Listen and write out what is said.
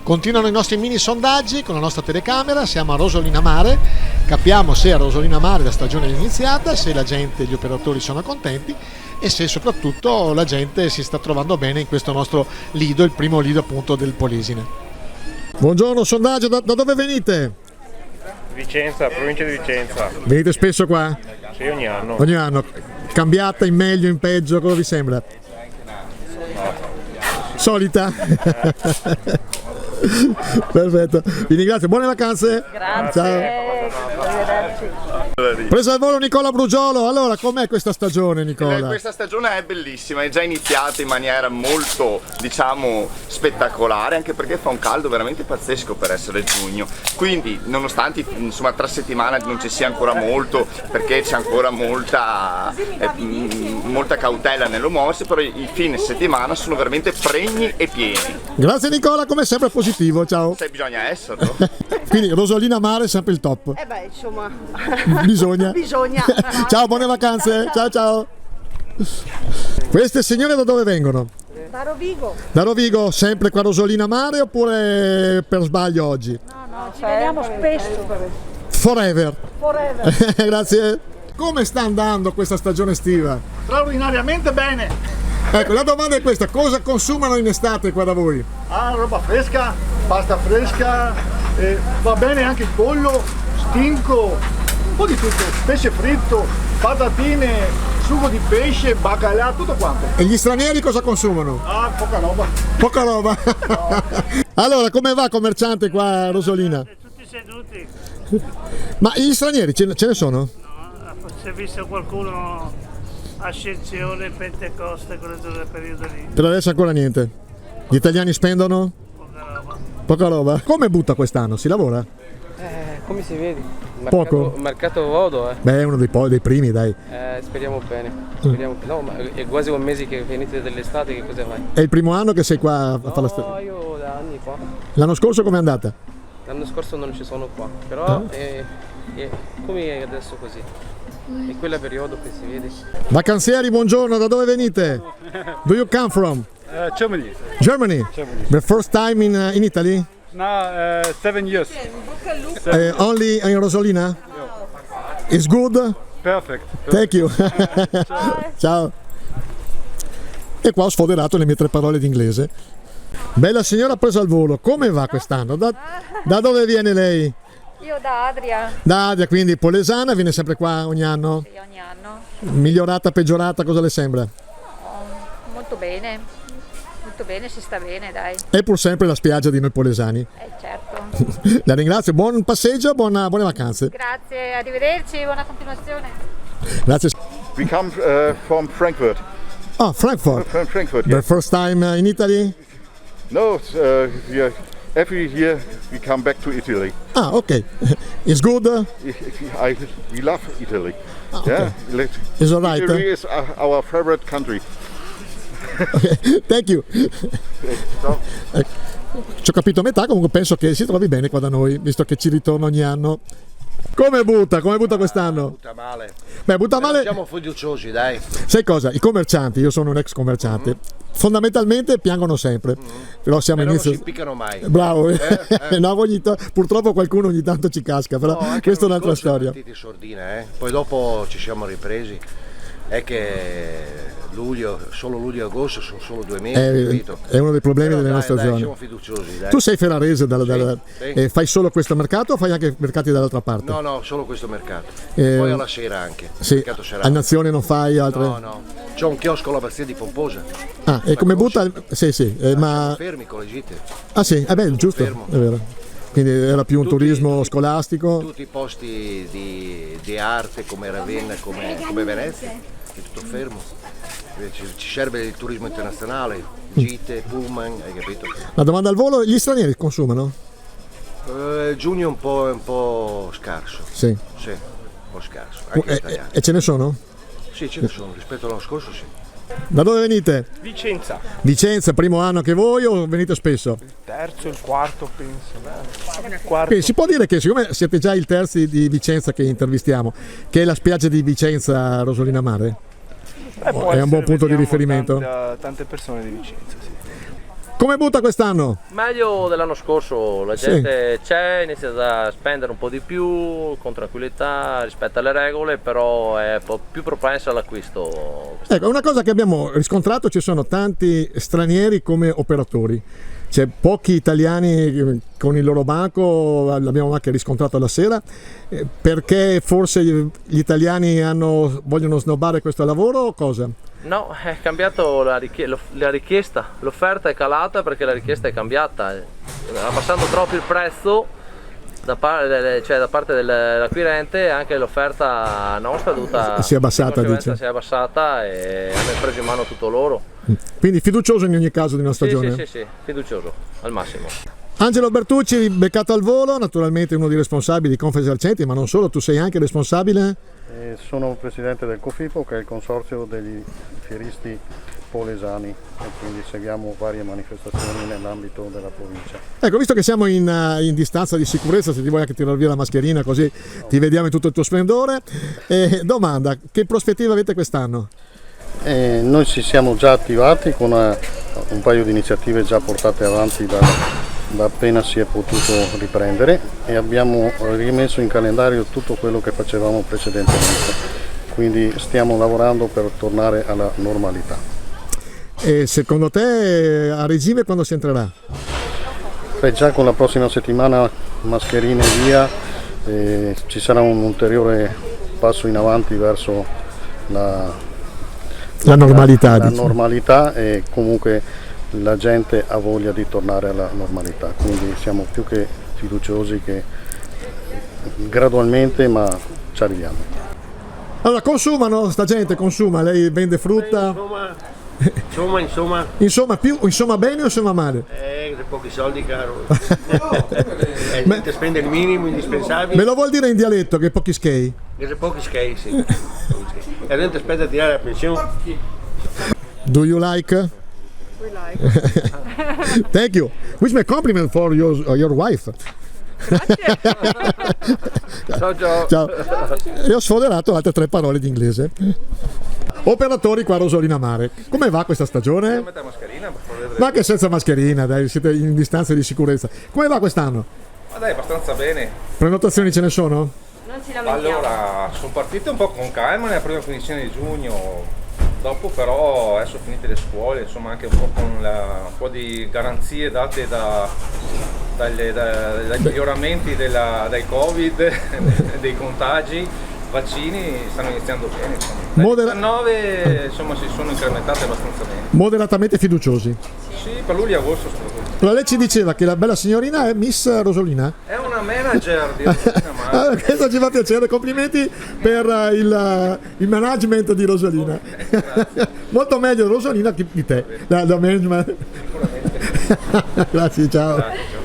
Continuano i nostri mini sondaggi con la nostra telecamera, siamo a Rosolina Mare, capiamo se a Rosolina Mare la stagione è iniziata, se la gente, gli operatori sono contenti e se soprattutto la gente si sta trovando bene in questo nostro lido, il primo lido appunto del Polesine. Buongiorno, sondaggio, da dove venite? Vicenza, provincia di Vicenza. Venite spesso qua? Sì, ogni anno. Ogni anno. Cambiata in meglio, in peggio, cosa vi sembra? Solita? Perfetto, vi ringrazio, buone vacanze. Grazie. Ciao. Arrivederci. Presa al volo Nicola Brugiolo. Allora, com'è questa stagione, Nicola? Questa stagione è bellissima, è già iniziata in maniera molto, diciamo, spettacolare, anche perché fa un caldo veramente pazzesco per essere giugno. Quindi, nonostante insomma tra settimana non ci sia ancora molto, perché c'è ancora molta cautela nello muoversi, però i fine settimana sono veramente pregni e pieni. Grazie Nicola, come sempre positivo, ciao. Se bisogna esserlo. Quindi Rosolina Mare è sempre il top. Insomma. Bisogna. Bisogna. Ciao, buone vacanze. Ciao ciao. Queste signore da dove vengono? Da Rovigo. Da Rovigo, sempre qua a Rosolina Mare oppure per sbaglio oggi? No, ci vediamo spesso. Forever. Forever. Grazie. Come sta andando questa stagione estiva? Straordinariamente bene. Ecco, la domanda è questa, cosa consumano in estate qua da voi? Roba fresca, pasta fresca, va bene anche il pollo, stinco, un po' di tutto, pesce fritto, patatine, sugo di pesce, baccalà, tutto quanto. E gli stranieri cosa consumano? Poca roba. Poca roba. No. Allora, come va commerciante qua a Rosolina? Tutti seduti. Ma gli stranieri ce ne sono? No, si è visto qualcuno Ascensione, Pentecoste, quello del periodo lì. Per adesso ancora niente. Gli italiani spendono? Poca roba. Poca roba. Come butta quest'anno? Si lavora? Come si vede? Poco? Mercato vodo, Beh, è uno dei primi, dai. speriamo bene. No, ma è quasi un mese che finite dell'estate, che cosa fai? È il primo anno che sei qua a fare la stagione? No, io da anni qua. L'anno scorso com'è andata? L'anno scorso non ci sono qua, però è come è adesso così. È quel periodo che si vede. Vacanzieri, buongiorno, da dove venite? Do you come from? Germany. Germany? The first time in Italy? Now 7 years. Only in Rosolina? It's good? Perfect. Thank you. Ciao. E qua ho sfoderato le mie 3 parole d'inglese. Bella signora presa al volo, come va quest'anno? Da dove viene lei? Io da Adria. Da Adria, quindi polesana, viene sempre qua ogni anno? Sì, ogni anno. Migliorata, peggiorata, cosa le sembra? Molto bene, si sta bene, dai. È pur sempre la spiaggia di noi polesani. Certo. La ringrazio, buon passeggio, buone vacanze. Grazie, arrivederci, buona continuazione. Grazie. We come from Frankfurt. Ah, Frankfurt. From Frankfurt, The first time in Italy? No, every year we come back to Italy. Ah, ok. It's good? We love Italy. Ah, okay. It's all right. Italy is our favorite country. Okay. Thank you. Ci ho capito a metà, comunque penso che si trovi bene qua da noi, visto che ci ritorna ogni anno. Come butta quest'anno? Butta male. Beh, butta male. Siamo fiduciosi, dai. Sai cosa? I commercianti, io sono un ex commerciante, fondamentalmente piangono sempre. Però siamo Però inizio. non si impiccano mai. Bravo. No, purtroppo qualcuno ogni tanto ci casca, però questa è un'altra storia. Siamo partiti sordina, Poi dopo ci siamo ripresi. È che solo luglio e agosto sono solo 2 mesi, capito? È uno dei problemi delle nostre zone. Siamo fiduciosi, dai. Tu sei ferrarese, Sì. Fai solo questo mercato o fai anche mercati dall'altra parte? No, solo questo mercato. Poi alla sera anche. Sì. Mercato serale. A Nazione non fai altre? No. C'ho un chiosco alla Bastia di Pomposa. Ah, e come butta? Sì, ma... Fermi con le gite. Ah sì, giusto, Fermo. è vero. Quindi era più un turismo scolastico? Tutti i posti di arte come Ravenna, come Venezia, è tutto fermo. Ci serve il turismo internazionale, gite, pullman, hai capito? La domanda al volo, gli stranieri consumano? Giugno è un po' scarso. Sì. Sì, un po' scarso, anche italiano. E ce ne sono? Sì, ce ne sono, rispetto all'anno scorso sì. Da dove venite? Vicenza. Vicenza, primo anno che voi o venite spesso? Il terzo, il quarto penso. Il quarto. Quindi si può dire che siccome siete già il terzo di Vicenza che intervistiamo, che è la spiaggia di Vicenza Rosolina Mare? È un buon punto di riferimento? Tante persone di Vicenza, sì. Come butta quest'anno? Meglio dell'anno scorso, la gente c'è, inizia a spendere un po' di più, con tranquillità, rispetta le regole, però è un po' più propensa all'acquisto. Ecco, una cosa che abbiamo riscontrato, ci sono tanti stranieri come operatori. C'è pochi italiani con il loro banco, l'abbiamo anche riscontrato alla sera, perché forse gli italiani vogliono snobbare questo lavoro o cosa? No, è cambiato la richiesta, l'offerta è calata perché la richiesta è cambiata, abbassando troppo il prezzo da parte dell'acquirente, anche l'offerta nostra è dovuta si è abbassata, dice. Si è abbassata e hanno preso in mano tutto loro. Quindi fiducioso in ogni caso di una stagione? Sì, fiducioso, al massimo. Angelo Bertucci, beccato al volo, naturalmente uno dei responsabili di Confesercenti, ma non solo, tu sei anche responsabile? Sono presidente del COFIPO, che è il consorzio degli fieristi polesani, e quindi seguiamo varie manifestazioni nell'ambito della provincia. Ecco, visto che siamo in distanza di sicurezza, se ti vuoi anche tirare via la mascherina così ti vediamo in tutto il tuo splendore. Domanda, che prospettiva avete quest'anno? Noi ci siamo già attivati con un paio di iniziative già portate avanti da appena si è potuto riprendere, e abbiamo rimesso in calendario tutto quello che facevamo precedentemente, quindi stiamo lavorando per tornare alla normalità. E secondo te a regime quando si entrerà? Già con la prossima settimana mascherine via, ci sarà un ulteriore passo in avanti verso la normalità. La normalità, e comunque la gente ha voglia di tornare alla normalità, quindi siamo più che fiduciosi che gradualmente, ma ci arriviamo. Allora, consumano, sta gente consuma, lei vende frutta? Insomma bene o insomma male? Pochi soldi, caro. La gente spende il minimo indispensabile. Me lo vuol dire in dialetto che pochi skei? Pochi skei, sì. La gente aspetta di tirare la pensione. Do you like? We like. Thank you. Which my compliment for your wife. Ciao. E ho sfoderato altre 3 parole di inglese. Operatori qua a Rosolina Mare, come va questa stagione? Ma anche senza mascherina, dai, siete in distanza di sicurezza. Come va quest'anno? Ma dai, abbastanza bene. Prenotazioni ce ne sono? Non ci lamentiamo. Allora, sono partite un po' con calma nella prima quindicina di giugno. Dopo però adesso finite le scuole, insomma anche un po' con un po' di garanzie date dai miglioramenti dai Covid, dei contagi, vaccini stanno iniziando bene. Le 19 insomma si sono incrementate abbastanza bene. Moderatamente fiduciosi. Sì, per luglio e agosto soprattutto. Allora lei ci diceva che la bella signorina è Miss Rosolina? È una manager di Rosolina Mare. Questo ci fa piacere, complimenti per il management di Rosolina. Molto meglio Rosolina che di te, da management. Sicuramente. Grazie, ciao. Grazie.